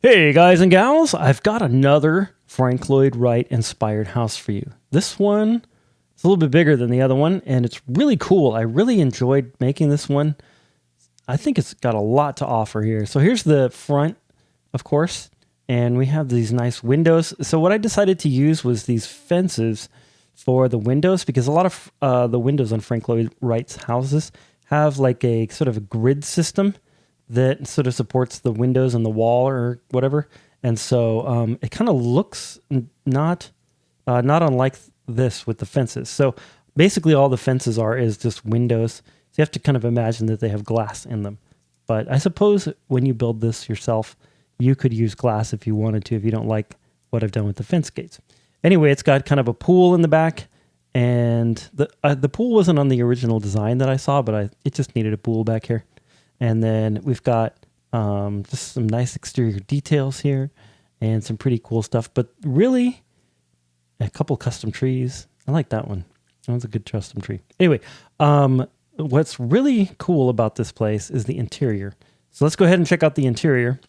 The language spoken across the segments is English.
Hey guys and gals, I've got another Frank Lloyd Wright inspired house for you. This one is a little bit bigger than the other one, and it's really cool. I really enjoyed making this one. I think it's got a lot to offer here. So here's the front, of course, and we have these nice windows. So what I decided to use was these fences for the windows, because a lot of the windows on Frank Lloyd Wright's houses have like a sort of a grid system that sort of supports the windows and the wall or whatever. And so it kind of looks not unlike this with the fences. So basically all the fences is just windows. So you have to kind of imagine that they have glass in them. But I suppose when you build this yourself, you could use glass if you wanted to, if you don't like what I've done with the fence gates. Anyway, it's got kind of a pool in the back, and the pool wasn't on the original design that I saw, but it just needed a pool back here. And then we've got just some nice exterior details here and some pretty cool stuff, but really a couple custom trees. I like that one. That one's a good custom tree. Anyway, what's really cool about this place is the interior. So let's go ahead and check out the interior.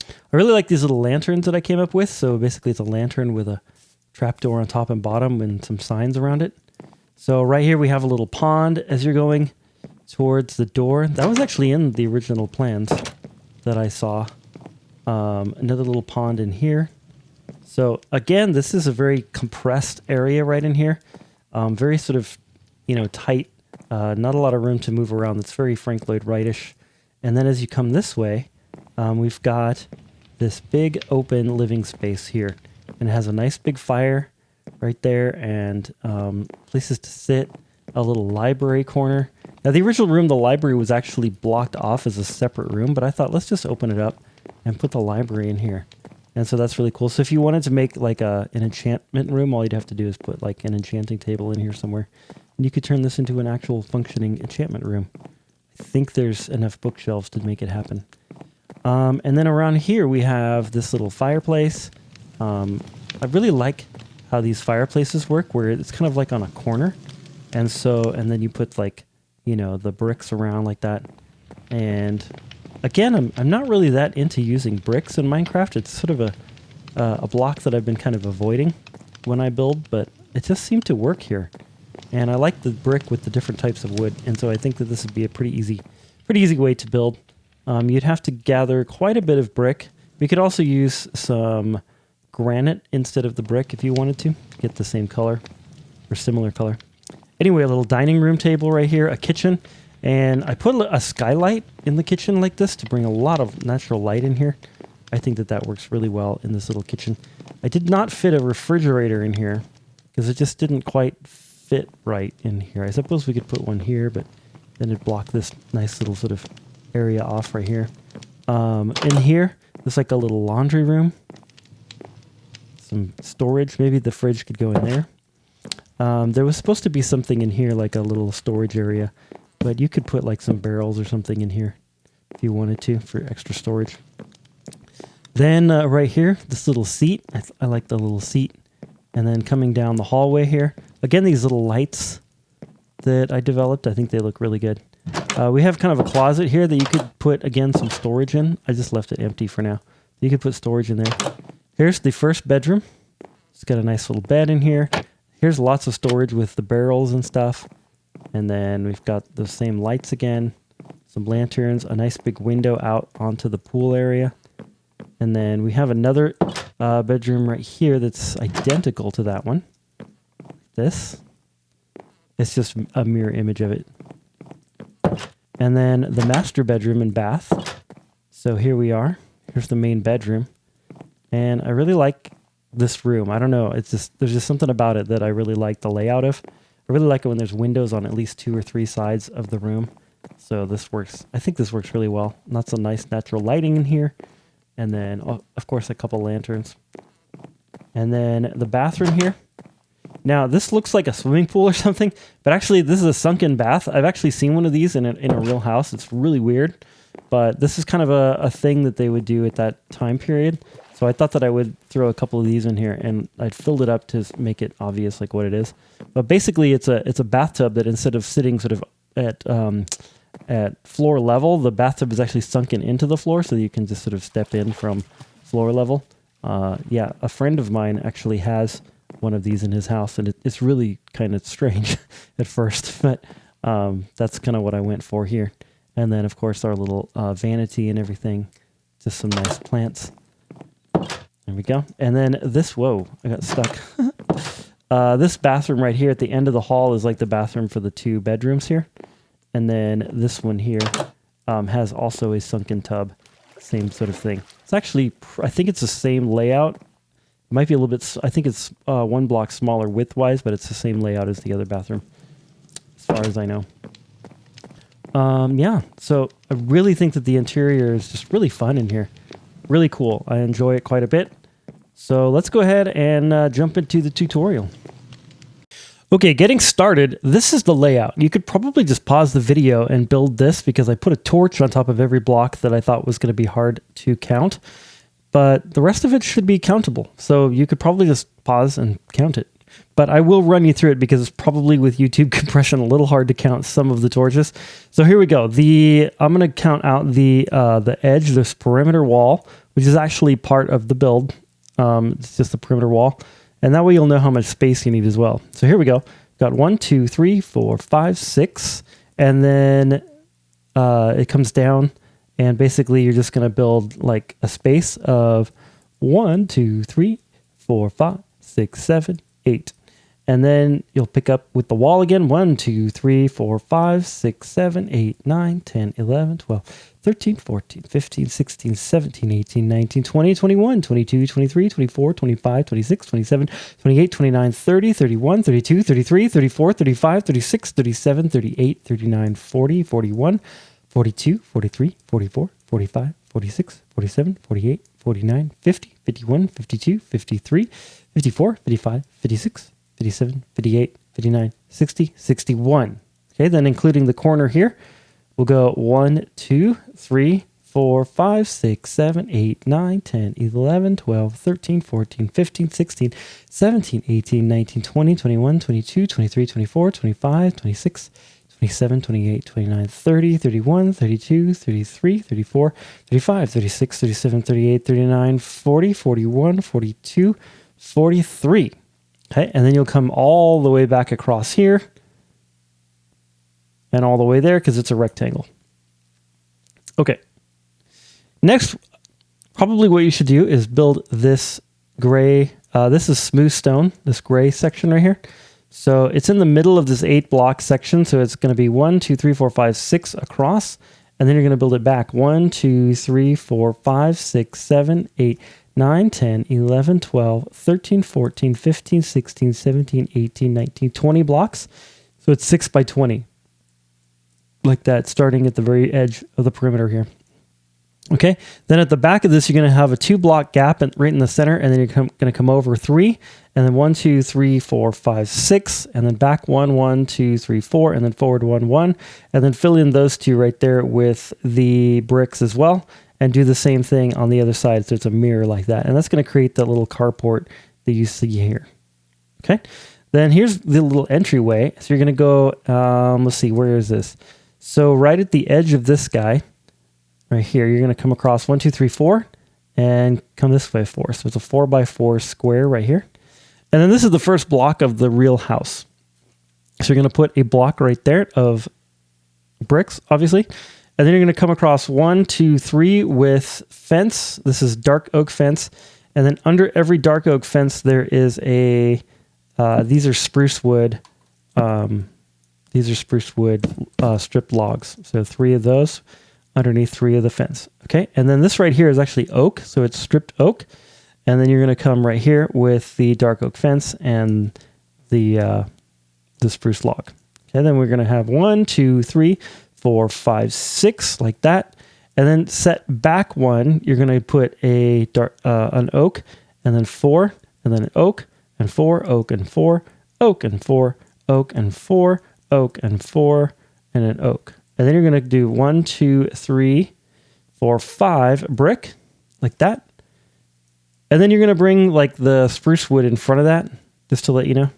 I really like these little lanterns that I came up with. So basically it's a lantern with a trapdoor on top and bottom and some signs around it. So right here we have a little pond as you're going towards the door. That was actually in the original plans that I saw. Another little pond in here. So again, this is a very compressed area right in here. Very sort of, tight. Not a lot of room to move around. It's very Frank Lloyd Wright-ish. And then as you come this way, we've got this big open living space here. And it has a nice big fire right there and places to sit, a little library corner. Now, the original room, the library was actually blocked off as a separate room, but I thought, let's just open it up and put the library in here. And so that's really cool. So if you wanted to make like an enchantment room, all you'd have to do is put like an enchanting table in here somewhere. And you could turn this into an actual functioning enchantment room. I think there's enough bookshelves to make it happen. And then around here, we have this little fireplace. I really like how these fireplaces work, where it's kind of like on a corner. And then you put like, the bricks around like that. And again, I'm not really that into using bricks in Minecraft. It's sort of a block that I've been kind of avoiding when I build, but it just seemed to work here. And I like the brick with the different types of wood. And so I think that this would be a pretty easy way to build. You'd have to gather quite a bit of brick. We could also use some granite instead of the brick if you wanted to get the same color or similar color. Anyway, a little dining room table right here, a kitchen, and I put a skylight in the kitchen like this to bring a lot of natural light in here. I think that works really well in this little kitchen. I did not fit a refrigerator in here because it just didn't quite fit right in here. I suppose we could put one here, but then it'd block this nice little sort of area off right here. In here, there's like a little laundry room, some storage. Maybe the fridge could go in there. There was supposed to be something in here, like a little storage area, but you could put like some barrels or something in here if you wanted to for extra storage. Then right here, this little seat. I like the little seat. And then coming down the hallway here, again, these little lights that I developed, I think they look really good. We have kind of a closet here that you could put, again, some storage in. I just left it empty for now. You could put storage in there. Here's the first bedroom. It's got a nice little bed in here. Here's lots of storage with the barrels and stuff. And then we've got the same lights again, some lanterns, a nice big window out onto the pool area. And then we have another bedroom right here that's identical to that one. This. It's just a mirror image of it. And then the master bedroom and bath. So here we are. Here's the main bedroom. And I really like this room. I don't know. There's just something about it that I really like the layout of. I really like it when there's windows on at least 2 or 3 sides of the room. So this works. I think this works really well. Lots of nice natural lighting in here. And then, of course, a couple lanterns. And then the bathroom here. Now, this looks like a swimming pool or something, but actually this is a sunken bath. I've actually seen one of these in a real house. It's really weird, but this is kind of a thing that they would do at that time period. So I thought that I would throw a couple of these in here, and I'd filled it up to make it obvious like what it is. But basically it's a bathtub that instead of sitting sort of at at floor level. The bathtub is actually sunken into the floor, so you can just sort of step in from floor level. Yeah, a friend of mine actually has one of these in his house, and it's really kind of strange at first, but that's kind of what I went for here. And then, of course, our little vanity and everything. Just some nice plants. There we go. And then this, whoa, I got stuck. This bathroom right here at the end of the hall is like the bathroom for the 2 bedrooms here. And then this one here has also a sunken tub. Same sort of thing. It's actually, I think it's the same layout. It might be a little bit, I think it's 1 block smaller width-wise, but it's the same layout as the other bathroom, as far as I know. Yeah, so I really think that the interior is just really fun in here. Really cool. I enjoy it quite a bit. So let's go ahead and jump into the tutorial. Okay, getting started, this is the layout. You could probably just pause the video and build this because I put a torch on top of every block that I thought was going to be hard to count. But the rest of it should be countable. So you could probably just pause and count it. But I will run you through it because it's probably with YouTube compression a little hard to count some of the torches. So here we go. I'm going to count out the edge, this perimeter wall, which is actually part of the build. It's just the perimeter wall. And that way you'll know how much space you need as well. So here we go. Got 1, 2, 3, 4, 5, 6. And then it comes down. And basically you're just going to build like a space of 1, 2, 3, 4, 5, 6, 7, 8. And then you'll pick up with the wall again. 1, 2, 3, 4, 5, 6, 7, 8, 9, 10, 11, 12, 13, 14, 15, 16, 17, 18, 19, 20, 21, 22, 23, 24, 25, 26, 27, 28, 29, 30, 31, 32, 33, 34, 35, 36, 37, 38, 39, 40, 41, 42, 43, 44, 45, 46, 47, 48, 49, 50, 51, 52, 53, 54, 55, 56, 57, 58, 59, 60, 61. Okay, then including the corner here, we'll go 1, 2, 3, 4, 5, 6, 7, 8, 9, 10, 11, 12, 13, 14, 15, 16, 17, 18, 19, 20, 21, 22, 23, 24, 25, 26, 27, 28, 29, 30, 31, 32, 33, 34, 35, 36, 37, 38, 39, 40, 41, 42, 43. Okay, and then you'll come all the way back across here and all the way there because it's a rectangle. Okay. Next, probably what you should do is build this gray, this is smooth stone, this gray section right here. So it's in the middle of this 8-block section. So it's going to be 1, 2, 3, 4, 5, 6 across. And then you're going to build it back. 1, 2, 3, 4, 5, 6, 7, 8, 9, 10, 11, 12, 13, 14, 15, 16, 17, 18, 19, 20 blocks. So it's 6 by 20. Like that, starting at the very edge of the perimeter here. Okay, then at the back of this, you're going to have a 2-block gap right in the center, and then you're going to come over 3, and then 1, 2, 3, 4, 5, 6, and then back 1, 1, 2, 3, 4, and then forward 1, 1, and then fill in those 2 right there with the bricks as well, and do the same thing on the other side, so it's a mirror like that, and that's going to create that little carport that you see here. Okay, then here's the little entryway. So you're going to go, let's see, where is this? So right at the edge of this guy, right here, you're going to come across 1, 2, 3, 4, and come this way 4. So it's a 4 by 4 square right here. And then this is the first block of the real house. So you're going to put a block right there of bricks, obviously. And then you're going to come across 1, 2, 3 with fence. This is dark oak fence. And then under every dark oak fence, there is a, these are spruce wood. These are spruce wood stripped logs. So 3 of those underneath 3 of the fence. Okay, and then this right here is actually oak, so it's stripped oak. And then you're going to come right here with the dark oak fence and the spruce log. Okay, then we're going to have 1, 2, 3, 4, 5, 6 like that. And then set back 1, you're going to put a an oak, and then 4, and then an oak, and 4, oak, and 4, oak, and 4, oak, and 4, oak, and 4, and an oak. And then you're going to do 1, 2, 3, 4, 5 brick like that. And then you're going to bring like the spruce wood in front of that, just to let you know.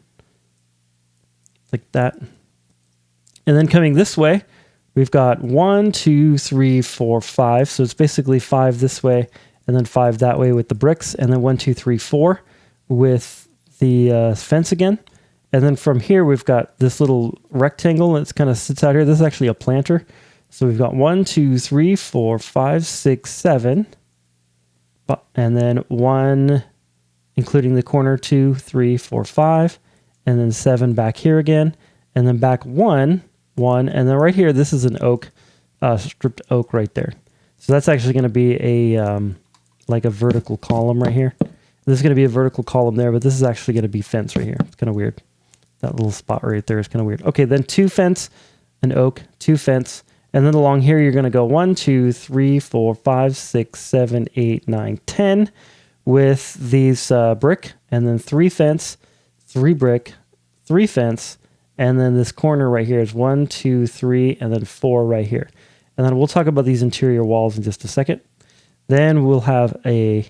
Like that. And then coming this way, we've got 1, 2, 3, 4, 5. So it's basically 5 this way and then 5 that way with the bricks, and then 1, 2, 3, 4 with the fence again. And then from here, we've got this little rectangle that's kind of sits out here. This is actually a planter. So we've got 1, 2, 3, 4, 5, 6, 7. And then 1, including the corner, 2, 3, 4, 5. And then 7 back here again. And then back 1, 1. And then right here, this is an oak, stripped oak right there. So that's actually going to be a like a vertical column right here. This is going to be a vertical column there, but this is actually going to be fence right here. It's kind of weird. That little spot right there is kind of weird. Okay, then 2 fence, an oak, 2 fence. And then along here, you're going to go 1, 2, 3, 4, 5, 6, 7, 8, 9, 10 with these brick, and then 3 fence, 3 brick, 3 fence, and then this corner right here is 1, 2, 3, and then 4 right here. And then we'll talk about these interior walls in just a second. Then we'll have an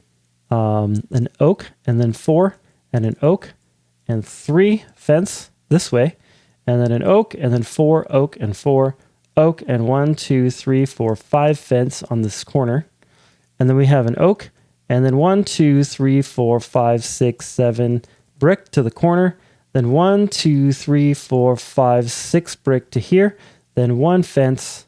oak, and then 4, and an oak, and 3 fence this way, and then an oak, and then 4 oak, and 4 oak, and 1, 2, 3, 4, 5 fence on this corner. And then we have an oak, and then 1, 2, 3, 4, 5, 6, 7 brick to the corner. Then 1, 2, 3, 4, 5, 6 brick to here. Then 1 fence,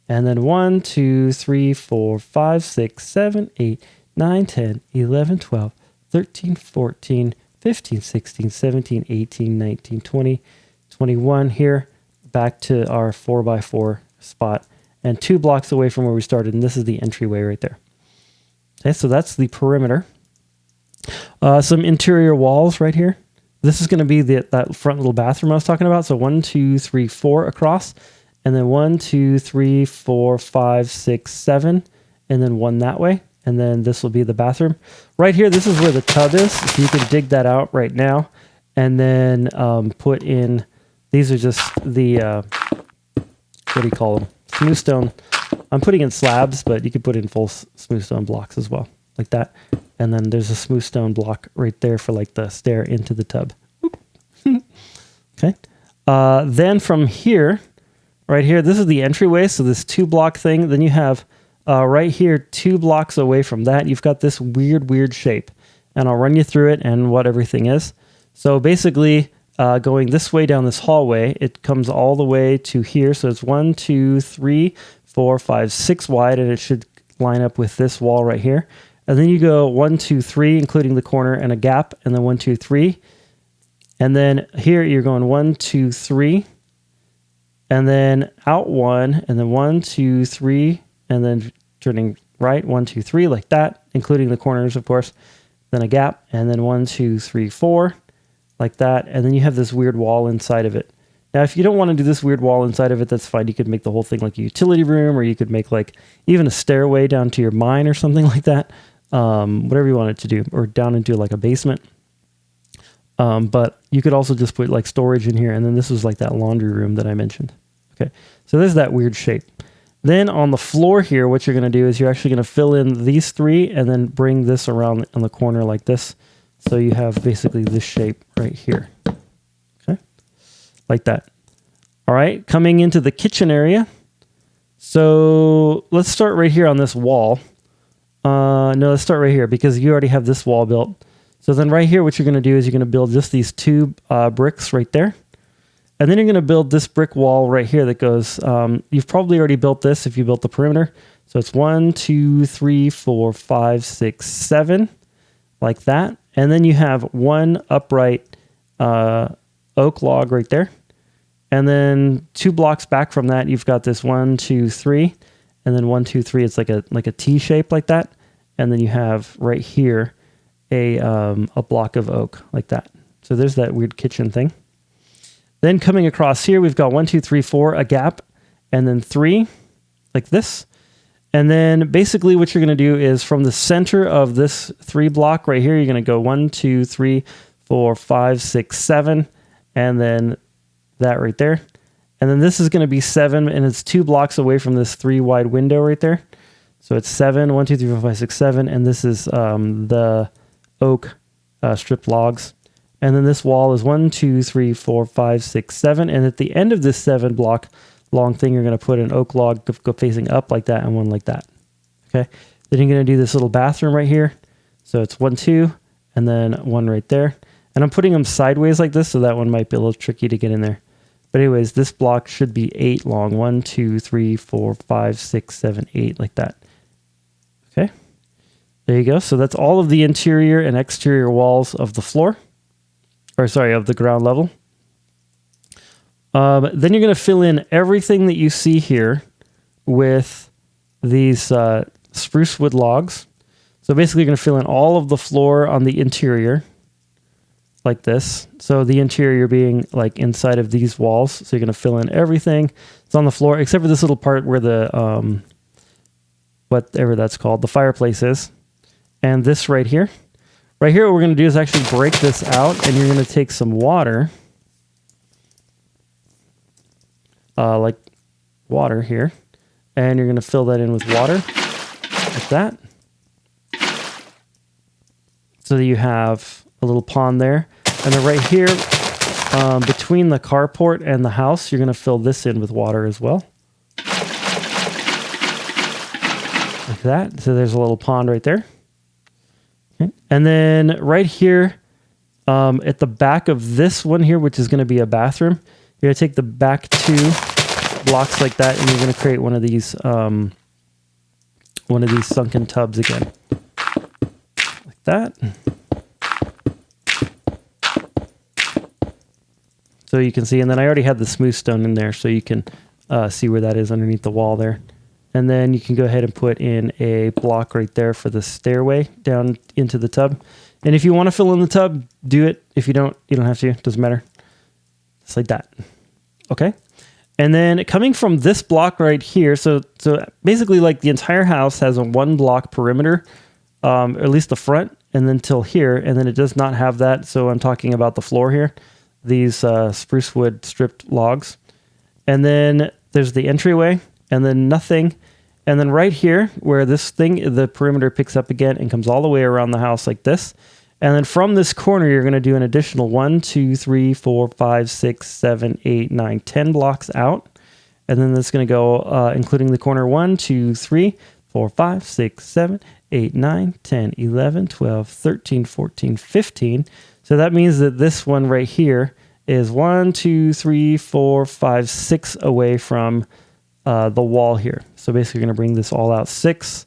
and then 1, 2, 3, 4, 5, 6, 7, 8, 9, 10, 11, 12, 13, 14, 15, 16, 17, 18, 19, 20, 21 here, back to our 4x4 spot, and 2 blocks away from where we started, and this is the entryway right there. Okay, so that's the perimeter. Some interior walls right here. This is going to be that front little bathroom I was talking about. So 1, 2, 3, 4 across, and then 1, 2, 3, 4, 5, 6, 7, and then 1 that way. And then this will be the bathroom. Right here, this is where the tub is. So you can dig that out right now. And then put in, these are just the, what do you call them? Smooth stone. I'm putting in slabs, but you could put in full smooth stone blocks as well, like that. And then there's a smooth stone block right there for like the stair into the tub. Okay. Then from here, right here, this is the entryway. So this 2 block thing. Then you have right here, 2 blocks away from that, you've got this weird shape. And I'll run you through it and what everything is. So basically, going this way down this hallway, it comes all the way to here. So it's 1, 2, 3, 4, 5, 6 wide, and it should line up with this wall right here. And then you go 1, 2, 3, including the corner and a gap, and then 1, 2, 3. And then here you're going 1, 2, 3, and then out 1, and then 1, 2, 3, and then turning right, 1, 2, 3, like that, including the corners, of course. Then a gap, and then 1, 2, 3, 4, like that. And then you have this weird wall inside of it. Now, if you don't want to do this weird wall inside of it, that's fine. You could make the whole thing like a utility room, or you could make like even a stairway down to your mine or something like that. Whatever you want it to do, or down into like a basement. But you could also just put like storage in here. And then this was like that laundry room that I mentioned. Okay. So there's that weird shape. Then on the floor here, what you're going to do is you're actually going to fill in these 3 and then bring this around on the corner like this. So you have basically this shape right here. Okay. Like that. All right. Coming into the kitchen area. So let's start right here on this wall. No, let's start right here because you already have this wall built. So then right here, what you're going to do is you're going to build just these 2 bricks right there. And then you're going to build this brick wall right here that goes, you've probably already built this if you built the perimeter. So it's 1, 2, 3, 4, 5, 6, 7, like that. And then you have 1 upright oak log right there. And then 2 blocks back from that, you've got this 1, 2, 3, and then 1, 2, 3. It's like a T shape like that. And then you have right here a block of oak like that. So there's that weird kitchen thing. Then coming across here, we've got 1, 2, 3, 4, a gap, and then 3, like this. And then basically what you're going to do is from the center of this 3 block right here, you're going to go 1, 2, 3, 4, 5, 6, 7, and then that right there. And then this is going to be 7, and it's 2 blocks away from this 3 wide window right there. So it's 7, 1, 2, 3, 4, 5, 6, 7, and this is the oak stripped logs. And then this wall is 1, 2, 3, 4, 5, 6, 7. And at the end of this 7 block long thing, you're going to put an oak log go facing up like that and one like that. Okay. Then you're going to do this little bathroom right here. So it's 1, 2, and then one right there. And I'm putting them sideways like this, so that one might be a little tricky to get in there. But anyways, this block should be 8 long. 1, 2, 3, 4, 5, 6, 7, 8, like that. Okay. There you go. So that's all of the interior and exterior walls of the floor. Or sorry, of the ground level. Then you're going to fill in everything that you see here with these spruce wood logs. So basically you're going to fill in all of the floor on the interior like this. So the interior being like inside of these walls. So you're going to fill in everything. It's on the floor except for this little part where the, whatever that's called, the fireplace is. And this right here. Right here, what we're going to do is actually break this out, and you're going to take some water. Like water here. And you're going to fill that in with water. Like that. So that you have a little pond there. And then right here, between the carport and the house, you're going to fill this in with water as well. Like that. So there's a little pond right there. Okay. And then right here, at the back of this one here, which is going to be a bathroom, you're going to take the back 2 blocks like that, and you're going to create one of these sunken tubs again. Like that. So you can see, and then I already had the smooth stone in there, so you can see where that is underneath the wall there. And then you can go ahead and put in a block right there for the stairway down into the tub. And if you want to fill in the tub, do it. If you don't, you don't have to. It doesn't matter. Just like that. Okay. And then coming from this block right here, so basically like the entire house has a 1 block perimeter, or at least the front, and then till here, and then it does not have that. So I'm talking about the floor here, these spruce wood stripped logs. And then there's the entryway, and then nothing. And then right here, where this thing, the perimeter picks up again and comes all the way around the house like this. And then from this corner, you're going to do an additional 1, 2, 3, 4, 5, 6, 7, 8, 9, 10 blocks out. And then that's going to go, including the corner 1, 2, 3, 4, 5, 6, 7, 8, 9, 10, 11, 12, 13, 14, 15. So that means that this one right here is 1, 2, 3, 4, 5, 6 away from the wall here. So basically you're going to bring this all out 6,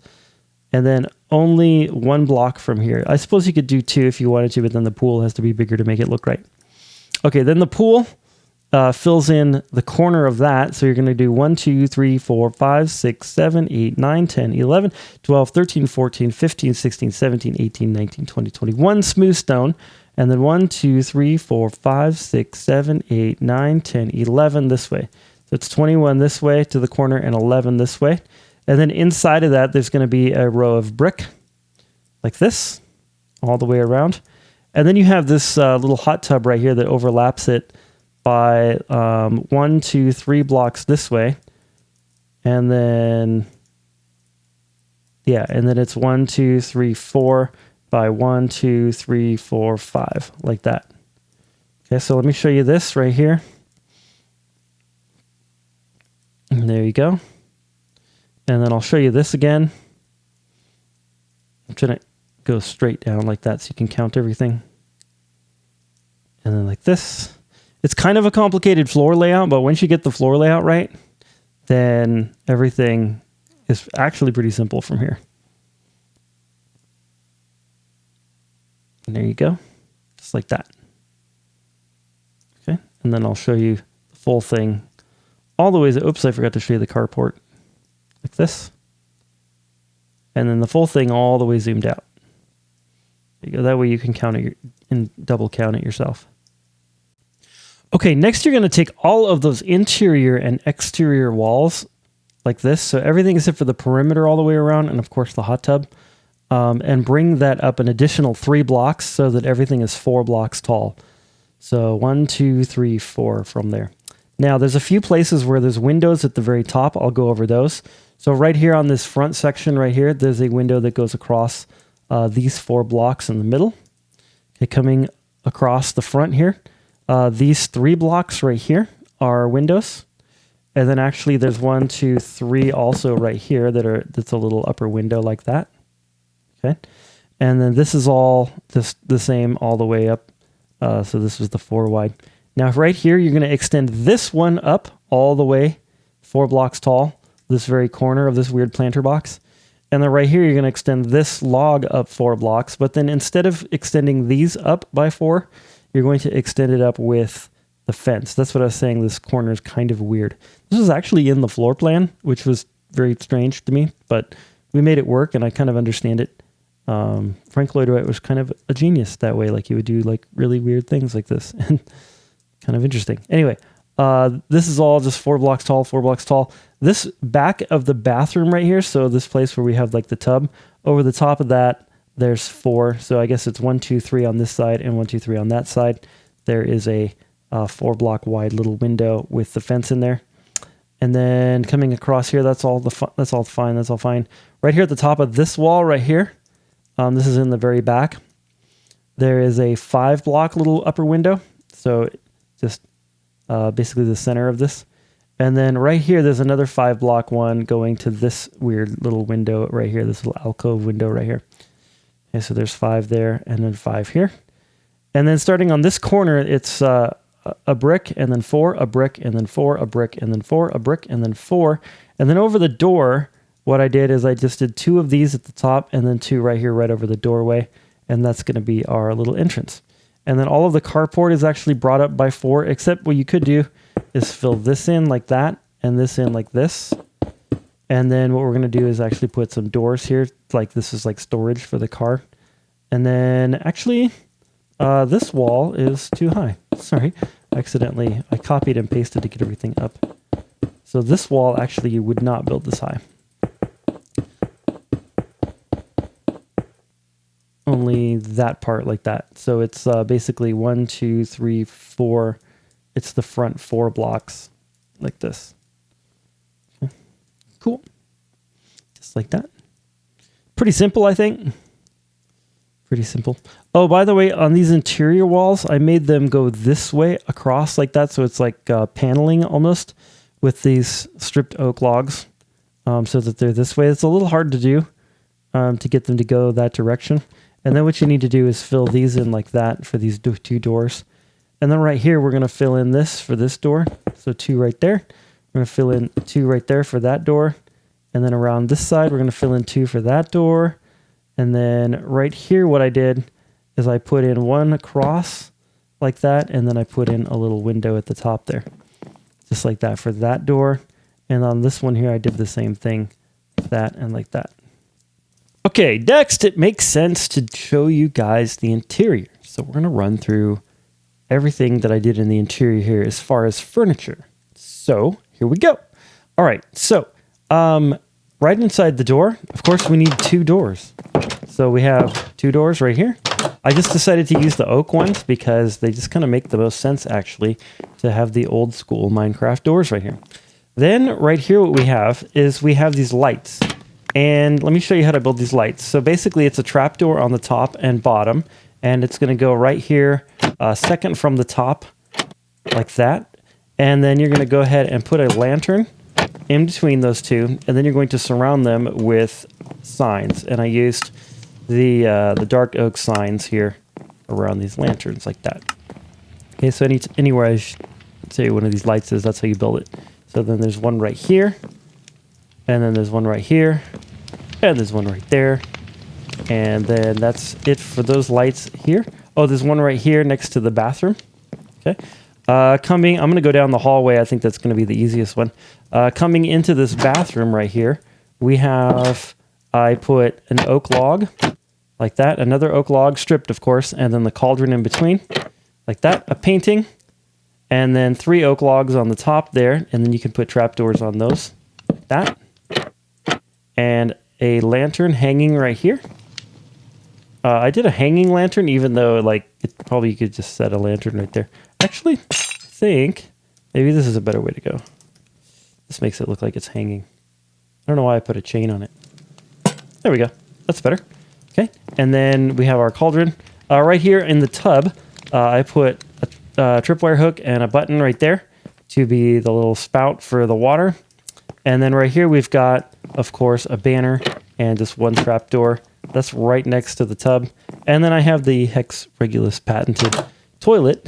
and then only 1 block from here. I suppose you could do 2 if you wanted to, but then the pool has to be bigger to make it look right. Okay, then the pool fills in the corner of that. So you're going to do 1, 2, 3, 4, 5, 6, 7, 8, 9, 10, 11, 12, 13, 14, 15, 16, 17, 18, 19, 20, 21 smooth stone. And then 1, 2, 3, 4, 5, 6, 7, 8, 9, 10, 11 this way. So it's 21 this way to the corner and 11 this way. And then inside of that, there's going to be a row of brick like this all the way around. And then you have this little hot tub right here that overlaps it by 1, 2, 3 blocks this way. And then, yeah, and then it's 1, 2, 3, 4 by 1, 2, 3, 4, 5, like that. Okay, so let me show you this right here. And there you go. And then I'll show you this again. I'm trying to go straight down like that so you can count everything. And then like this. It's kind of a complicated floor layout, but once you get the floor layout right, then everything is actually pretty simple from here. And there you go. Just like that. Okay. And then I'll show you the full thing all the ways. Oops, I forgot to show you the carport. Like this. And then the full thing all the way zoomed out. There you go. That way you can count it and double count it yourself. Okay, next you're going to take all of those interior and exterior walls like this. So everything except for the perimeter all the way around, and of course the hot tub, and bring that up an additional 3 blocks so that everything is 4 blocks tall. So 1, 2, 3, 4 from there. Now there's a few places where there's windows at the very top. I'll go over those. So right here on this front section right here, there's a window that goes across these 4 blocks in the middle. Okay, coming across the front here. These 3 blocks right here are windows. And then actually there's 1, 2, 3 also right here that's a little upper window like that. Okay. And then this is all the same all the way up. So this was the 4 wide. Now right here, you're going to extend this one up all the way 4 blocks tall, this very corner of this weird planter box. And then right here, you're going to extend this log up 4 blocks. But then instead of extending these up by 4, you're going to extend it up with the fence. That's what I was saying. This corner is kind of weird. This was actually in the floor plan, which was very strange to me, but we made it work and I kind of understand it. Frank Lloyd Wright was kind of a genius that way. Like he would do like really weird things like this and kind of interesting. Anyway, this is all just 4 blocks tall, 4 blocks tall. This back of the bathroom right here, so this place where we have like the tub, over the top of that, there's 4. So I guess it's 1, 2, 3 on this side and 1, 2, 3 on that side. There is a 4 block wide little window with the fence in there. And then coming across here, that's all fine. Right here at the top of this wall right here, this is in the very back. There is a 5 block little upper window. So just basically the center of this. And then right here, there's another 5 block one going to this weird little window right here, this little alcove window right here. Okay, so there's 5 there and then 5 here. And then starting on this corner, it's a brick and then 4, a brick and then 4, a brick and then 4, a brick and then 4. And then over the door, what I did is I just did 2 of these at the top and then 2 right here, right over the doorway. And that's going to be our little entrance. And then all of the carport is actually brought up by 4, except what you could do is fill this in like that and this in like this. And then what we're going to do is actually put some doors here. Like this is like storage for the car. And then actually this wall is too high. Sorry, accidentally I copied and pasted to get everything up. So this wall actually you would not build this high. Only that part like that. So it's basically 1, 2, 3, 4. It's the front 4 blocks like this. Okay. Cool. Just like that. Pretty simple, I think. Pretty simple. Oh, by the way, on these interior walls, I made them go this way across like that. So it's like paneling almost with these stripped oak logs so that they're this way. It's a little hard to do to get them to go that direction. And then what you need to do is fill these in like that for these 2 doors. And then right here, we're going to fill in this for this door. So 2 right there. We're going to fill in 2 right there for that door. And then around this side, we're going to fill in 2 for that door. And then right here, what I did is I put in 1 across like that. And then I put in a little window at the top there. Just like that for that door. And on this one here, I did the same thing. Like that and like that. Okay, next, it makes sense to show you guys the interior. So we're going to run through everything that I did in the interior here as far as furniture. So here we go. All right, so right inside the door, of course, we need 2 doors. So we have 2 doors right here. I just decided to use the oak ones because they just kind of make the most sense, actually, to have the old school Minecraft doors right here. Then right here, what we have is we have these lights. And let me show you how to build these lights. So basically it's a trapdoor on the top and bottom, and it's going to go right here, second from the top, like that. And then you're going to go ahead and put a lantern in between those 2, and then you're going to surround them with signs. And I used the dark oak signs here around these lanterns like that. Okay, so anywhere I say one of these lights is, that's how you build it. So then there's one right here, and then there's one right here, and there's one right there. And then that's it for those lights here. Oh, there's one right here next to the bathroom. Okay. I'm going to go down the hallway. I think that's going to be the easiest one. Coming into this bathroom right here, I put an oak log like that, another oak log stripped, of course, and then the cauldron in between like that, a painting, and then 3 oak logs on the top there. And then you can put trapdoors on those like that. And a lantern hanging right here. I did a hanging lantern, even though like it probably you could just set a lantern right there. Actually, I think maybe this is a better way to go. This makes it look like it's hanging. I don't know why I put a chain on it. There we go. That's better. Okay. And then we have our cauldron. Right here in the tub, I put a tripwire hook and a button right there. to be the little spout for the water. And then right here, we've got, of course, a banner and just one trapdoor. That's right next to the tub. And then I have the Hex Regulus patented toilet,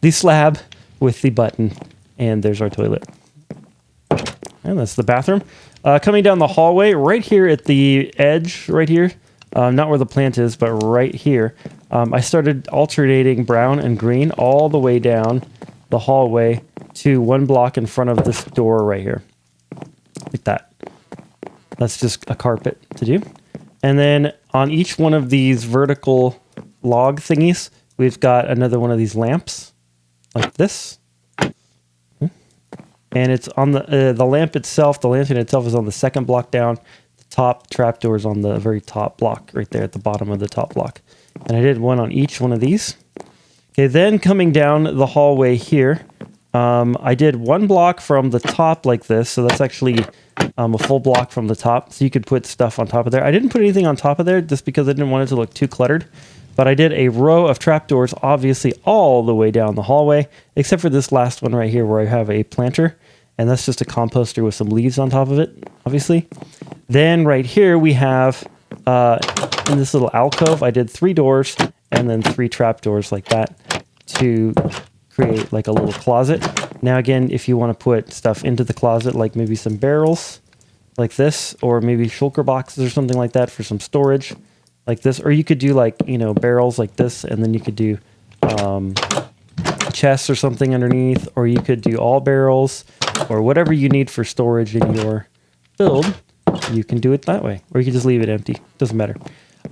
the slab with the button. And there's our toilet. And that's the bathroom. Coming down the hallway, right here at the edge, right here, not where the plant is, but right here, I started alternating brown and green all the way down the hallway to one block in front of this door right here. Like that. That's just a carpet to do. And then on each one of these vertical log thingies, we've got another one of these lamps, like this. And it's on the lamp itself, the lantern itself is on the second block down. The top trapdoor is on the very top block, right there at the bottom of the top block. And I did one on each one of these. Okay, then coming down the hallway here, I did one block from the top like this. So that's actually a full block from the top. So you could put stuff on top of there. I didn't put anything on top of there just because I didn't want it to look too cluttered. But I did a row of trapdoors, obviously all the way down the hallway, except for this last one right here where I have a planter. And that's just a composter with some leaves on top of it, obviously. Then right here we have, in this little alcove, I did 3 doors and then 3 trapdoors like that to create like a little closet. Now again, if you want to put stuff into the closet, like maybe some barrels like this, or maybe shulker boxes or something like that for some storage like this, or you could do like, you know, barrels like this, and then you could do chests or something underneath, or you could do all barrels or whatever you need for storage in your build. You can do it that way, or you can just leave it empty. Doesn't matter.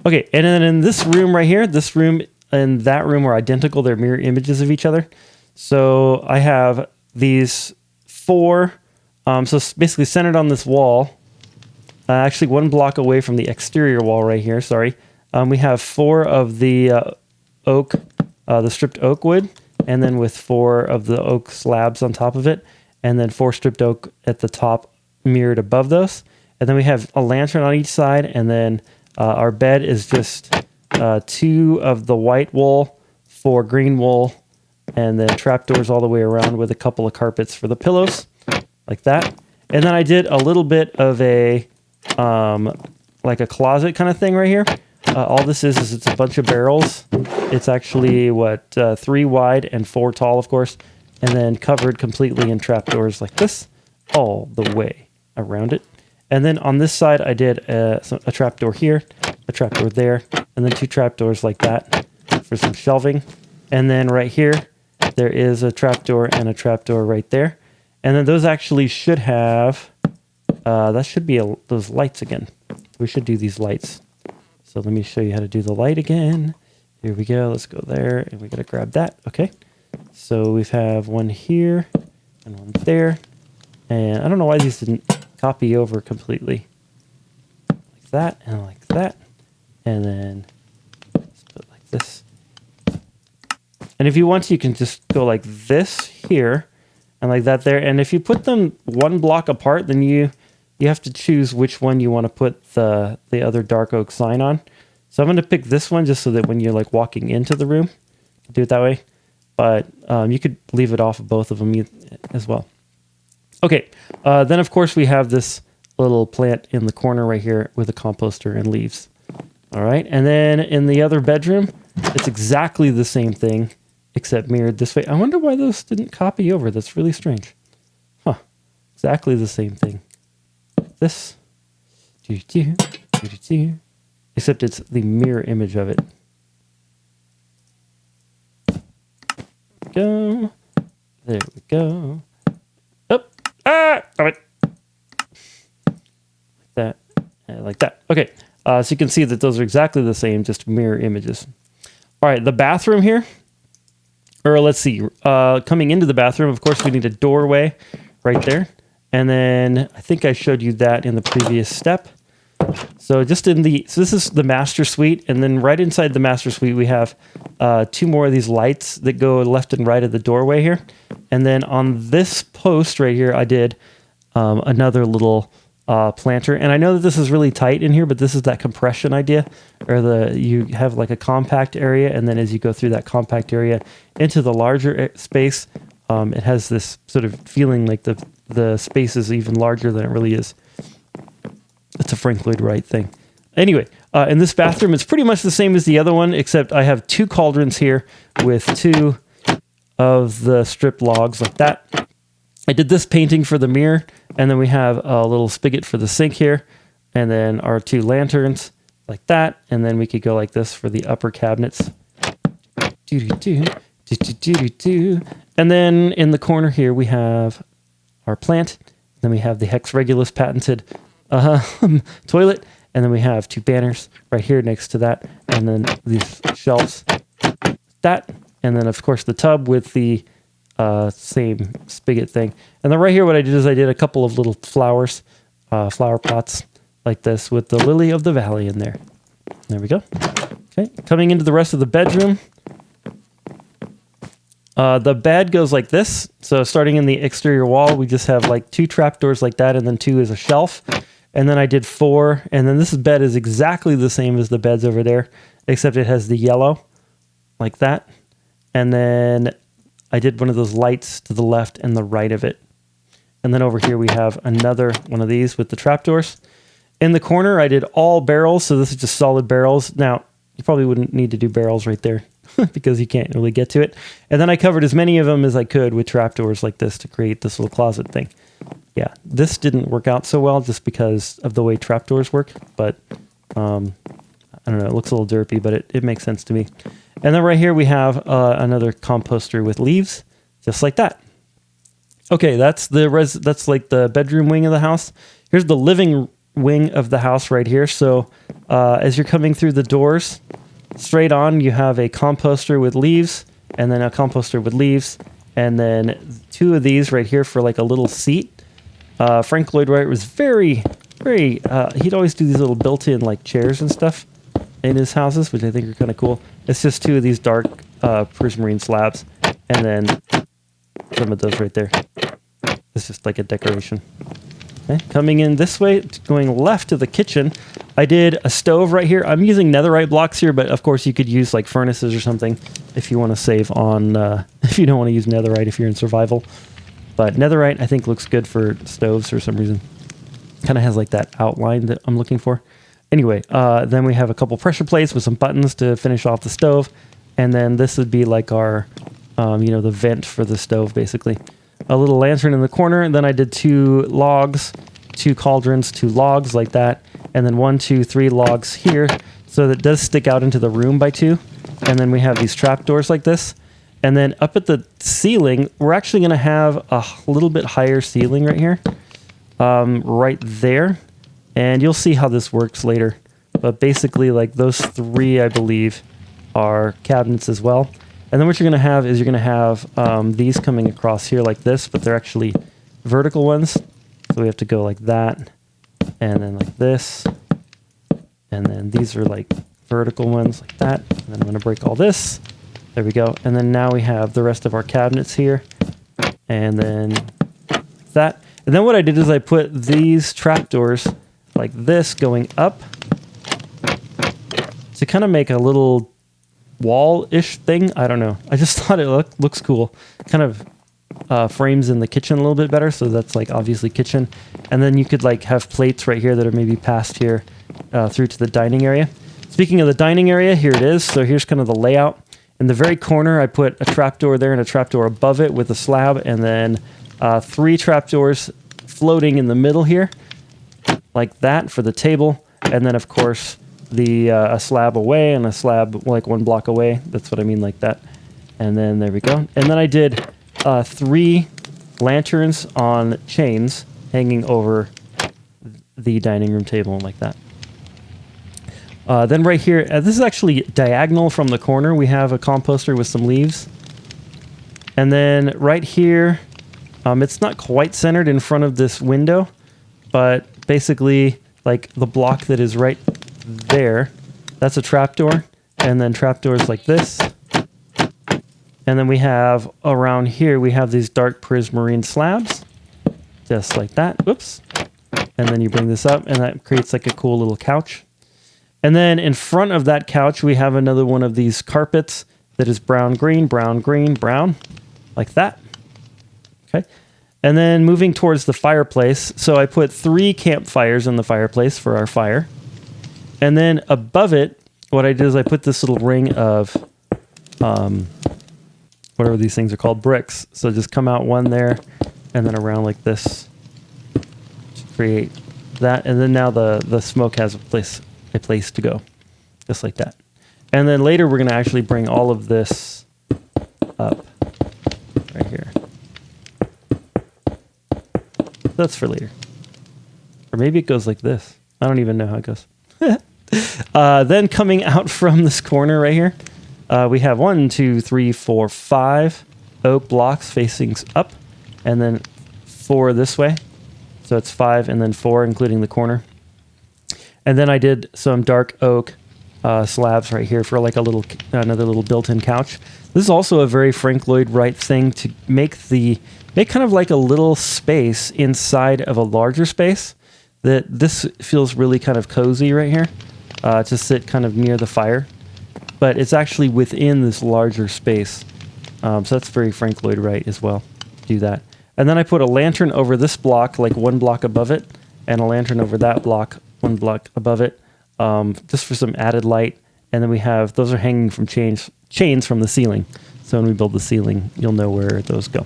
Okay, and then in this room right here, this room and that room are identical. They're mirror images of each other. So I have these 4, so basically centered on this wall, actually 1 block away from the exterior wall right here, sorry. We have 4 of the oak, the stripped oak wood, and then with 4 of the oak slabs on top of it, and then 4 stripped oak at the top mirrored above those. And then we have a lantern on each side, and then our bed is just 2 of the white wool, 4 green wool, and then trapdoors all the way around with a couple of carpets for the pillows, like that. And then I did a little bit of a, like a closet kind of thing right here. All this is it's a bunch of barrels. It's actually, 3 wide and 4 tall, of course, and then covered completely in trapdoors like this, all the way around it. And then on this side, I did a trapdoor here, a trapdoor there, and then 2 trapdoors like that for some shelving. And then right here, there is a trapdoor and a trapdoor right there. And then those actually should have, that should be those lights again. We should do these lights. So let me show you how to do the light again. Here we go. Let's go there, and we got to grab that. Okay. So we have one here and one there. And I don't know why these didn't copy over completely. Like that and like that. And then let's put it like this. And if you want to, you can just go like this here and like that there. And if you put them 1 block apart, then you have to choose which one you want to put the other dark oak sign on. So I'm going to pick this one just so that when you're like walking into the room, you can do it that way. But you could leave it off of both of them as well. Okay, then of course we have this little plant in the corner right here with a composter and leaves. All right, and then in the other bedroom, it's exactly the same thing, except mirrored this way. I wonder why those didn't copy over. That's really strange. Huh, exactly the same thing. This, except it's the mirror image of it. Go. There we go. Up. Ah! Damn it. Like that. And like that. Okay. So you can see that those are exactly the same, just mirror images. All right. The bathroom here. Or let's see. Coming into the bathroom, of course, we need a doorway right there. And then I think I showed you that in the previous step. So just so this is the master suite, and then right inside the master suite we have 2 more of these lights that go left and right of the doorway here. And then on this post right here, I did another little planter. And I know that this is really tight in here, but this is that compression idea, or you have like a compact area, and then as you go through that compact area into the larger space, it has this sort of feeling like the space is even larger than it really is. It's a Frank Lloyd Wright thing. Anyway, in this bathroom, it's pretty much the same as the other one, except I have 2 cauldrons here with 2 of the strip logs like that. I did this painting for the mirror, and then we have a little spigot for the sink here, and then our 2 lanterns like that, and then we could go like this for the upper cabinets. And then in the corner here, we have our plant. Then we have the Hex Regulus patented toilet. And then we have 2 banners right here next to that. And then these shelves. That. And then, of course, the tub with the same spigot thing. And then right here, what I did is I did a couple of little flowers, flower pots like this with the lily of the valley in there. There we go. Okay, coming into the rest of the bedroom. The bed goes like this. So starting in the exterior wall, we just have like 2 trapdoors like that, and then 2 is a shelf. And then I did 4, and then this bed is exactly the same as the beds over there, except it has the yellow like that. And then I did one of those lights to the left and the right of it. And then over here we have another one of these with the trapdoors. In the corner, I did all barrels, so this is just solid barrels. Now, you probably wouldn't need to do barrels right there because you can't really get to it. And then I covered as many of them as I could with trapdoors like this to create this little closet thing. Yeah, this didn't work out so well just because of the way trapdoors work, but I don't know, it looks a little derpy, but it makes sense to me. And then right here we have another composter with leaves, just like that. Okay, that's like the bedroom wing of the house. Here's the living wing of the house right here. So as you're coming through the doors, straight on, you have a composter with leaves, and then a composter with leaves, and then 2 of these right here for like a little seat. Frank Lloyd Wright was very, he'd always do these little built-in like chairs and stuff in his houses, which I think are kind of cool. It's just 2 of these dark prismarine slabs, and then some of those right there. It's just like a decoration. Okay. Coming in this way, going left to the kitchen, I did a stove right here. I'm using netherite blocks here, but of course you could use like furnaces or something if you want to save on, if you don't want to use netherite if you're in survival. But netherite, I think, looks good for stoves for some reason. Kind of has like that outline that I'm looking for. Anyway, then we have a couple pressure plates with some buttons to finish off the stove. And then this would be like our, the vent for the stove, basically. A little lantern in the corner. And then I did 2 logs, 2 cauldrons, 2 logs like that. And then 1, 2, 3 logs here. So that does stick out into the room by 2. And then we have these trapdoors like this. And then up at the ceiling, we're actually going to have a little bit higher ceiling right here, right there. And you'll see how this works later. But basically, like those 3, I believe, are cabinets as well. And then what you're going to have is you're going to have these coming across here like this, but they're actually vertical ones. So we have to go like that, and then like this. And then these are like vertical ones like that. And then I'm going to break all this. There we go. And then now we have the rest of our cabinets here. And then that. And then what I did is I put these trapdoors like this going up to kind of make a little wall-ish thing. I don't know. I just thought it looks cool. Kind of frames in the kitchen a little bit better. So that's like obviously kitchen. And then you could like have plates right here that are maybe passed here through to the dining area. Speaking of the dining area, here it is. So here's kind of the layout. In the very corner, I put a trapdoor there and a trapdoor above it with a slab, and then 3 trapdoors floating in the middle here, like that for the table. And then, of course, a slab away and a slab like 1 block away. That's what I mean, like that. And then there we go. And then I did 3 lanterns on chains hanging over the dining room table like that. Then right here, this is actually diagonal from the corner. We have a composter with some leaves. And then right here, it's not quite centered in front of this window, but basically like the block that is right there, that's a trapdoor. And then trapdoors like this. And then we have around here, we have these dark prismarine slabs, just like that. Whoops. And then you bring this up and that creates like a cool little couch. And then in front of that couch, we have another one of these carpets that is brown, green, like that. Okay. And then moving towards the fireplace. So I put 3 campfires in the fireplace for our fire. And then above it, what I did is I put this little ring of, whatever these things are called, bricks. So just come out one there and then around like this to create that. And then now the smoke has a place to go, just like that. And then later we're going to actually bring all of this up right here. That's for later. Or maybe it goes like this. I don't even know how it goes. Then coming out from this corner right here, we have 1, 2, 3, 4, 5 oak blocks facing up, and then 4 this way. So it's 5 and then 4, including the corner. And then I did some dark oak slabs right here for like another little built-in couch. This is also a very Frank Lloyd Wright thing to make kind of like a little space inside of a larger space. That this feels really kind of cozy right here, to sit kind of near the fire, but it's actually within this larger space. So that's very Frank Lloyd Wright as well, to do that. And then I put a lantern over this block, like 1 block above it, and a lantern over that block, 1 block above it, just for some added light. And then we have, those are hanging from chains from the ceiling. So when we build the ceiling, you'll know where those go.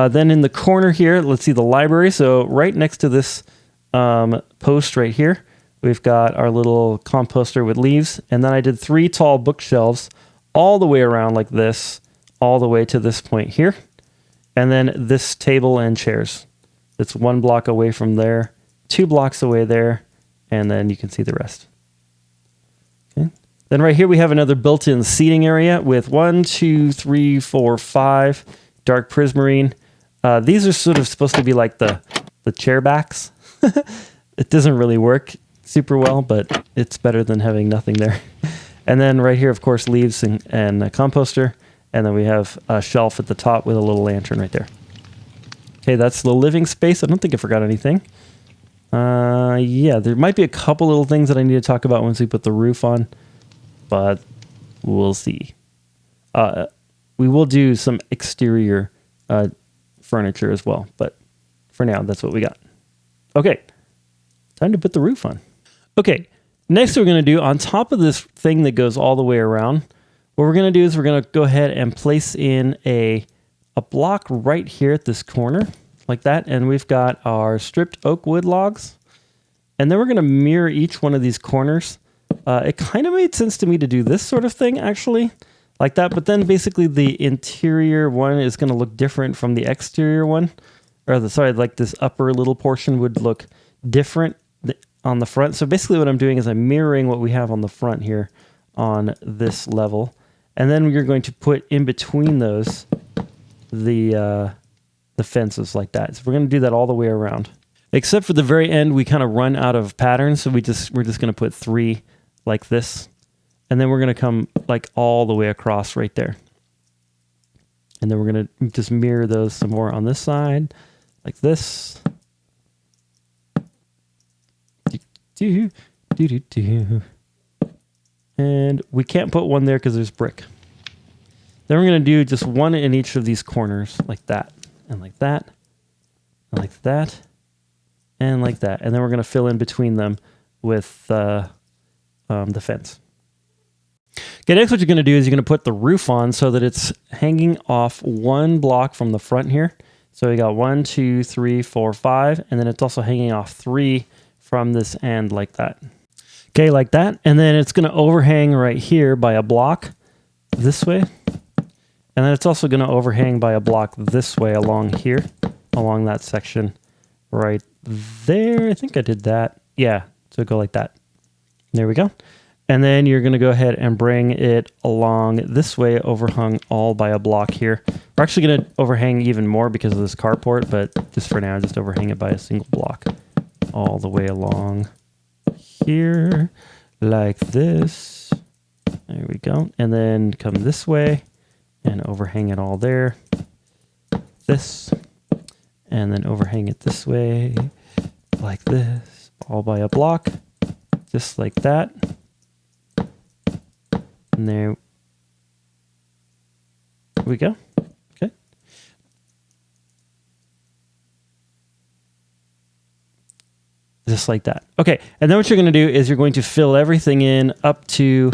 Then in the corner here, let's see the library. So right next to this post right here, we've got our little composter with leaves. And then I did 3 tall bookshelves all the way around like this, all the way to this point here. And then this table and chairs. It's 1 block away from there, 2 blocks away there, and then you can see the rest. Okay. Then right here we have another built-in seating area with 1, 2, 3, 4, 5 dark prismarine. These are sort of supposed to be like the chair backs. It doesn't really work super well, but it's better than having nothing there. And then right here, of course, leaves and a composter. And then we have a shelf at the top with a little lantern right there. Okay, that's the living space. I don't think I forgot anything. Yeah, there might be a couple little things that I need to talk about once we put the roof on, but we'll see. We will do some exterior furniture as well, but for now, that's what we got. Okay, time to put the roof on. Okay, next we're going to do, on top of this thing that goes all the way around, what we're going to do is we're going to go ahead and place in a block right here at this corner, like that, and we've got our stripped oak wood logs, and then we're going to mirror each one of these corners. It kind of made sense to me to do this sort of thing, actually, like that, but then basically the interior one is going to look different from the exterior one, or like this upper little portion would look different on the front. So basically what I'm doing is I'm mirroring what we have on the front here on this level. And then we're going to put in between those the fences like that. So we're going to do that all the way around. Except for the very end, we kind of run out of patterns. So we're just going to put 3 like this. And then we're going to come like all the way across right there. And then we're going to just mirror those some more on this side, like this. And we can't put 1 there because there's brick. Then we're going to do just 1 in each of these corners, like that, and like that, and like that, and like that. And then we're going to fill in between them with the fence. Okay, next what you're going to do is you're going to put the roof on so that it's hanging off 1 block from the front here. So we got 1, 2, 3, 4, 5, and then it's also hanging off 3 from this end like that. Okay, like that. And then it's going to overhang right here by a block this way. And then it's also going to overhang by a block this way along here, along that section right there. I think I did that. Yeah, so go like that. There we go. And then you're going to go ahead and bring it along this way, overhung all by a block here. We're actually going to overhang even more because of this carport, but just for now, just overhang it by a single block all the way along here, like this. There we go. And then come this way and overhang it all there. This. And then overhang it this way, like this, all by a block, just like that. And there we go. Okay. just like that. Okay, and then what you're going to do is you're going to fill everything in up to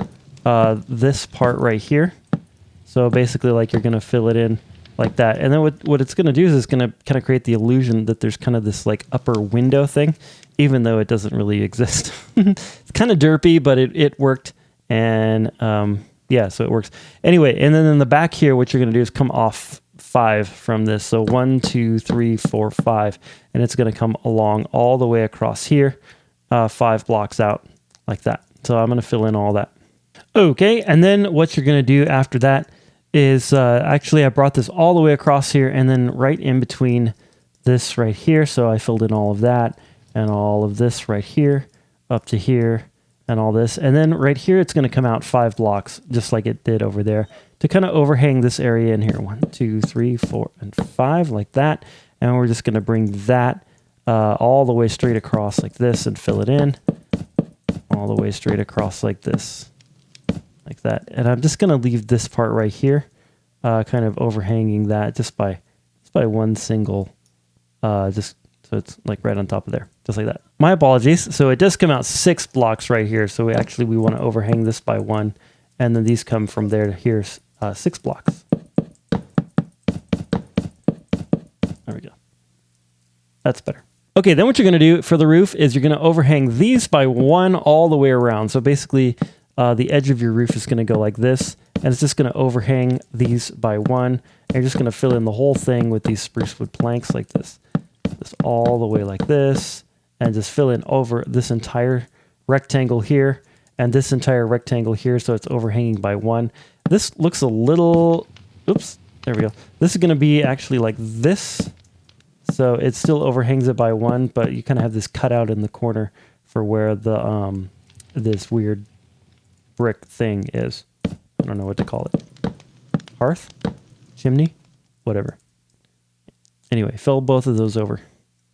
this part right here. So basically, like, you're going to fill it in like that. And then what it's going to do is it's going to kind of create the illusion that there's kind of this like upper window thing, even though it doesn't really exist. It's kind of derpy, but it worked. And yeah, so it works. Anyway, and then in the back here, what you're going to do is come off 5 from this. So 1, 2, 3, 4, 5. And it's going to come along all the way across here, 5 blocks out like that. So I'm going to fill in all that. Okay, and then what you're going to do after that is actually I brought this all the way across here and then right in between this right here. So I filled in all of that and all of this right here up to here and all this. And then right here, it's going to come out 5 blocks just like it did over there to kind of overhang this area in here. 1, 2, 3, 4, and 5 like that. And we're just going to bring that all the way straight across like this and fill it in all the way straight across like this. Like that. And I'm just going to leave this part right here, kind of overhanging that just by one single, just so it's like right on top of there, just like that. My apologies. So it does come out 6 blocks right here. So we want to overhang this by 1, and then these come from there to here, 6 blocks. There we go. That's better. Okay, then what you're going to do for the roof is you're going to overhang these by 1 all the way around. So basically, the edge of your roof is going to go like this, and it's just going to overhang these by 1. And you're just going to fill in the whole thing with these spruce wood planks like this. Just all the way like this, and just fill in over this entire rectangle here, and this entire rectangle here, so it's overhanging by 1. This looks a little, oops, there we go. This is going to be actually like this, so it still overhangs it by 1, but you kind of have this cutout in the corner for where the this weird brick thing is. I don't know what to call it. Hearth? Chimney? Whatever. Anyway, fill both of those over.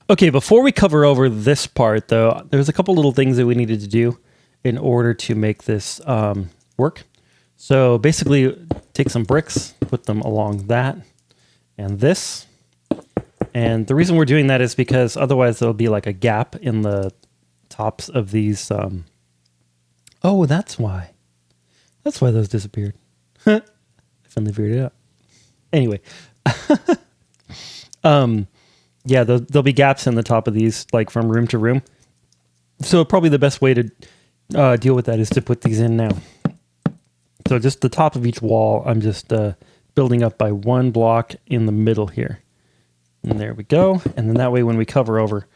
Okay, before we cover over this part, though, there's a couple little things that we needed to do in order to make this work. So basically, take some bricks, put them along that and this. And the reason we're doing that is because otherwise there'll be like a gap in the tops of these. Oh, that's why. That's why those disappeared. I finally figured it out. Anyway. Yeah, there'll be gaps in the top of these, like from room to room. So probably the best way to deal with that is to put these in now. So just the top of each wall, I'm just building up by 1 block in the middle here. And there we go. And then that way when we cover over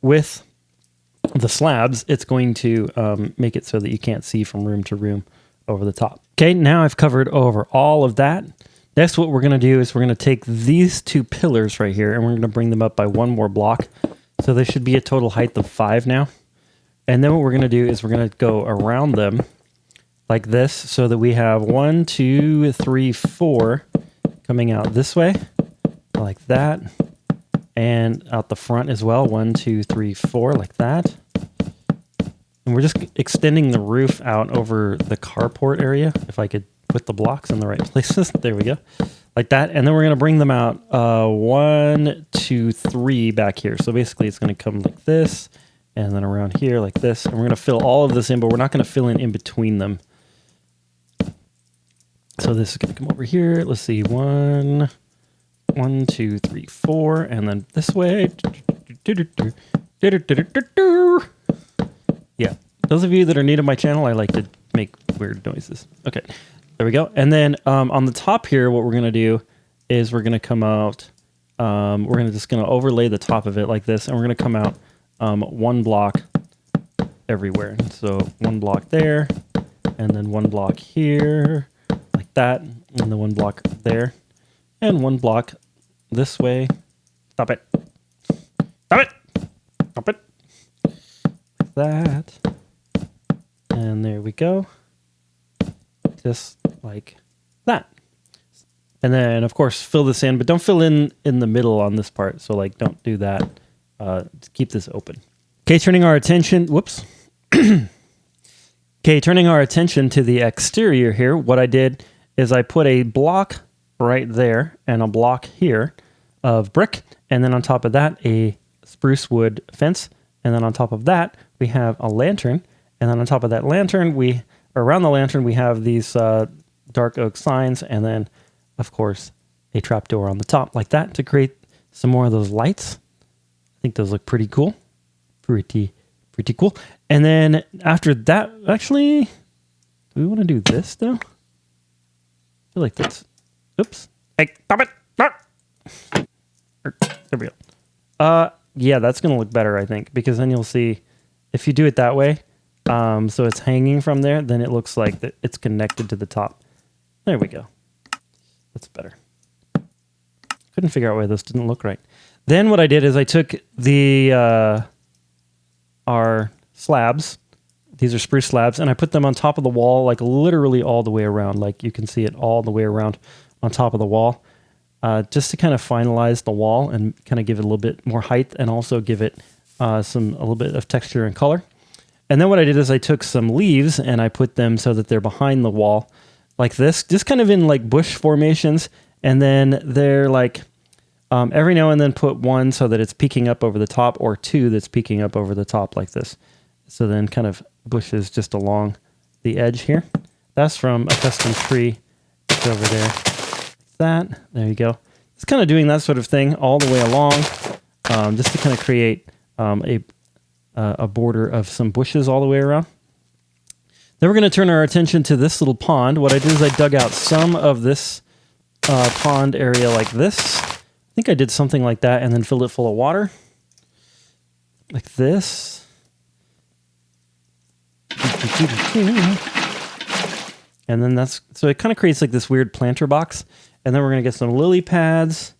with the slabs, it's going to make it so that you can't see from room to room over the top. Okay, now I've covered over all of that. Next, what we're going to do is we're going to take these 2 pillars right here and we're going to bring them up by 1 more block. So there should be a total height of 5 now. And then what we're going to do is we're going to go around them like this so that we have 1, 2, 3, 4 coming out this way like that. And out the front as well, 1, 2, 3, 4 like that. And we're just extending the roof out over the carport area. If I could put the blocks in the right places. There we go. Like that. And then we're going to bring them out 1, 2, 3 back here. So basically it's going to come like this and then around here like this. And we're going to fill all of this in, but we're not going to fill in between them. So this is going to come over here. Let's see. 1, 2, 3, 4. And then this way. Yeah. Those of you that are new to my channel, I like to make weird noises. Okay. There we go. And then on the top here, what we're going to do is we're going to come out, we're just going to overlay the top of it like this, and we're going to come out 1 block everywhere. So 1 block there, and then 1 block here, like that, and then 1 block there, and 1 block this way. Stop it. Stop it. Stop it. Like that. And there we go. Just like that. And then, of course, fill this in, but don't fill in the middle on this part. So, like, don't do that. Just keep this open. Okay, turning our attention... Whoops. Okay, turning our attention to the exterior here, what I did is I put a block right there and a block here of brick, and then on top of that, a spruce wood fence, And then on top of that, we have a lantern. And then on top of that lantern, around the lantern, we have these dark oak signs. And then, of course, a trapdoor on the top like that to create some more of those lights. I think those look pretty cool. Pretty cool. And then after that, actually, do we want to do this though? I feel like that's, oops. Hey, stop it. There we go. Yeah, that's going to look better, I think, because then you'll see if you do it that way, so it's hanging from there, then it looks like that it's connected to the top. There we go. That's better. Couldn't figure out why this didn't look right. Then what I did is I took our slabs, these are spruce slabs, and I put them on top of the wall, like literally all the way around. Like you can see it all the way around on top of the wall, just to kind of finalize the wall and kind of give it a little bit more height and also give it a little bit of texture and color. And then what I did is I took some leaves and I put them so that they're behind the wall like this, just kind of in like bush formations. And then they're like, every now and then put one so that it's peeking up over the top, or two that's peeking up over the top like this. So then kind of bushes just along the edge here. That's from a custom tree. It's over there. There you go. It's kind of doing that sort of thing all the way along, just to kind of create a border of some bushes all the way around. Then we're going to turn our attention to this little pond. What I did is I dug out some of this pond area like this. I think I did something like that and then filled it full of water. Like this. And then so it kind of creates like this weird planter box. And then we're going to get some lily pads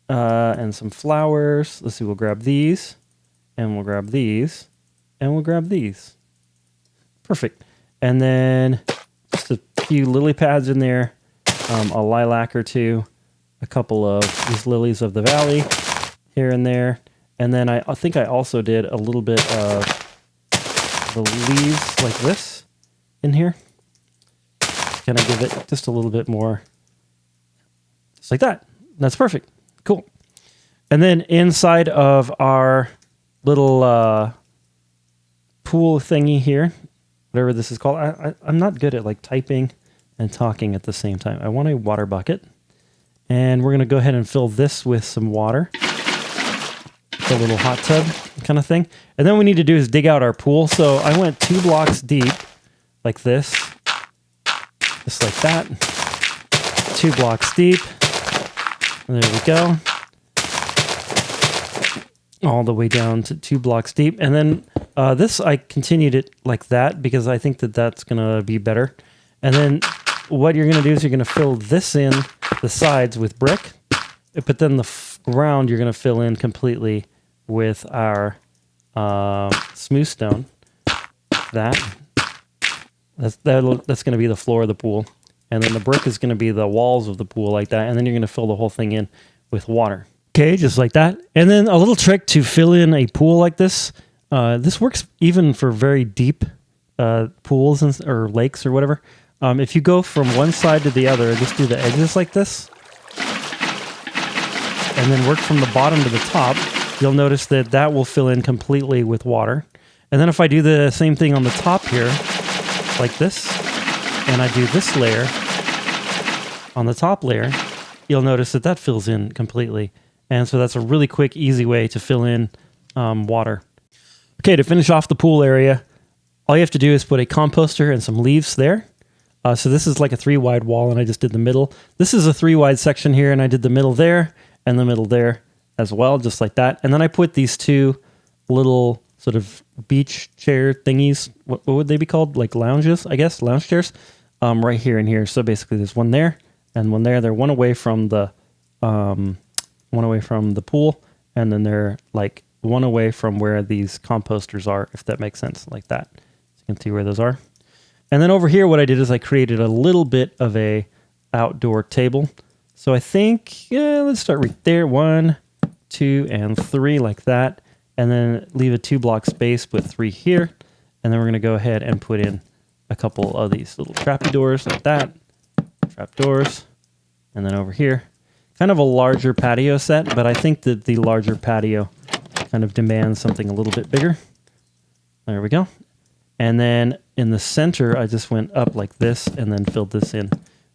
and some flowers. Let's see, we'll grab these, and we'll grab these, and we'll grab these. Perfect. And then just a few lily pads in there, a lilac or two, a couple of these lilies of the valley here and there. And then I think I also did a little bit of the leaves like this in here. Kind of give it just a little bit more, just like that. That's perfect. Cool. And then inside of our little pool thingy here, whatever this is called, I'm not good at like typing and talking at the same time. I want a water bucket. And we're going to go ahead and fill this with some water. A little hot tub kind of thing. And then what we need to do is dig out our pool. So I went 2 blocks deep like this. Just like that. 2 blocks deep. And there we go. All the way down to 2 blocks deep. And then this, I continued it like that because I think that that's going to be better. And then what you're going to do is you're going to fill this in the sides with brick. But then the ground you're going to fill in completely with our smooth stone. That's going to be the floor of the pool. And then the brick is going to be the walls of the pool like that. And then you're going to fill the whole thing in with water. Okay, just like that. And then a little trick to fill in a pool like this. This works even for very deep pools or lakes or whatever. If you go from one side to the other, just do the edges like this. And then work from the bottom to the top. You'll notice that that will fill in completely with water. And then if I do the same thing on the top here, like this, and I do this layer on the top layer, you'll notice that that fills in completely. And so that's a really quick, easy way to fill in water. Okay, to finish off the pool area, all you have to do is put a composter and some leaves there. So this is like a 3-wide wall, and I just did the middle. This is a 3-wide section here, and I did the middle there and the middle there as well, just like that. And then I put these 2 little sort of beach chair thingies. What would they be called? Like lounges, I guess, lounge chairs, right here and here. So basically, there's one there and one there. They're one away from the pool, and then they're like one away from where these composters are, if that makes sense, like that. So you can see where those are. And then over here, what I did is I created a little bit of a outdoor table. So I think, let's start right there. 1, 2, and 3 like that. And then leave a 2-block space, put 3 here. And then we're going to go ahead and put in a couple of these little trapdoors like that. Trapdoors. And then over here, kind of a larger patio set, but I think that the larger patio kind of demands something a little bit bigger. There we go. And then in the center, I just went up like this and then filled this in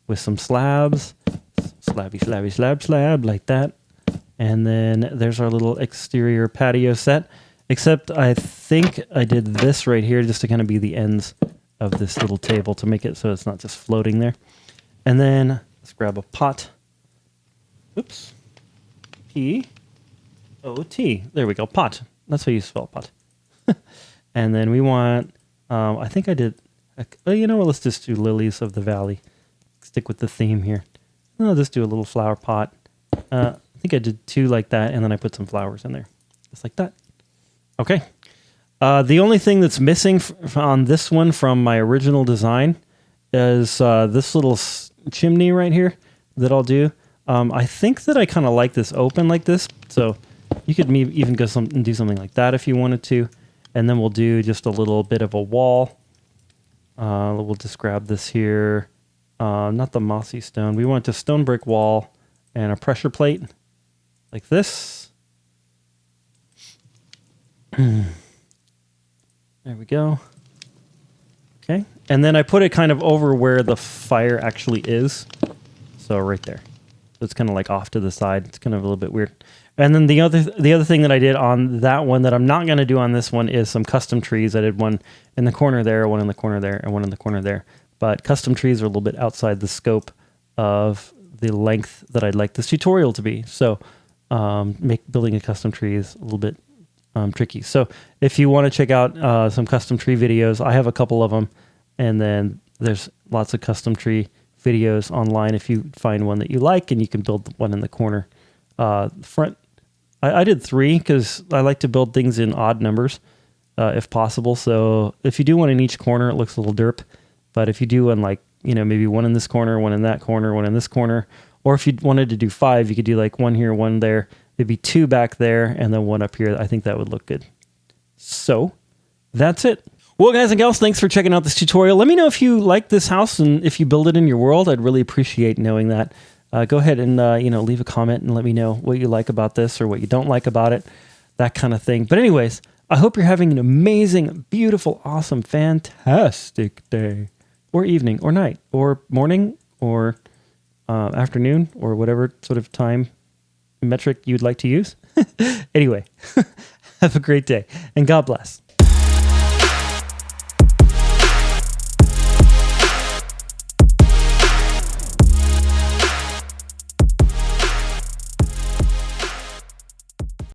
with some slabs. Slabby, slabby, slab, slab, like that. And then there's our little exterior patio set. Except I think I did this right here just to kind of be the ends of this little table to make it so it's not just floating there. And then let's grab a pot. Oops. P-O-T. There we go. Pot. That's how you spell pot. And then we want, I think I did, oh, you know what? Let's just do lilies of the valley. Stick with the theme here. I'll just do a little flower pot. I think I did 2 like that, and then I put some flowers in there. Just like that. Okay. The only thing that's missing on this one from my original design is this little chimney right here that I'll do. I think that I kind of like this open like this, so you could even go and do something like that if you wanted to. And then we'll do just a little bit of a wall. We'll just grab this here. Not the mossy stone. We want a stone brick wall and a pressure plate like this. There we go. Okay. And then I put it kind of over where the fire actually is. So right there. So it's kind of like off to the side. It's kind of a little bit weird. And then the other thing that I did on that one that I'm not going to do on this one is some custom trees. I did one in the corner there, one in the corner there, and one in the corner there. But custom trees are a little bit outside the scope of the length that I'd like this tutorial to be. So building a custom tree is a little bit tricky. So if you want to check out some custom tree videos, I have a couple of them. And then there's lots of custom tree videos online if you find one that you like, and you can build one in the corner. Front, I did 3 because I like to build things in odd numbers if possible. So if you do one in each corner, it looks a little derp. But if you do one like, maybe one in this corner, one in that corner, one in this corner, or if you wanted to do 5, you could do like one here, one there, maybe 2 back there, and then 1 up here. I think that would look good. So that's it. Well, guys and gals, thanks for checking out this tutorial. Let me know if you like this house and if you build it in your world. I'd really appreciate knowing that. Go ahead and leave a comment and let me know what you like about this or what you don't like about it, that kind of thing. But anyways, I hope you're having an amazing, beautiful, awesome, fantastic day or evening or night or morning or afternoon or whatever sort of time metric you'd like to use. Anyway, have a great day and God bless.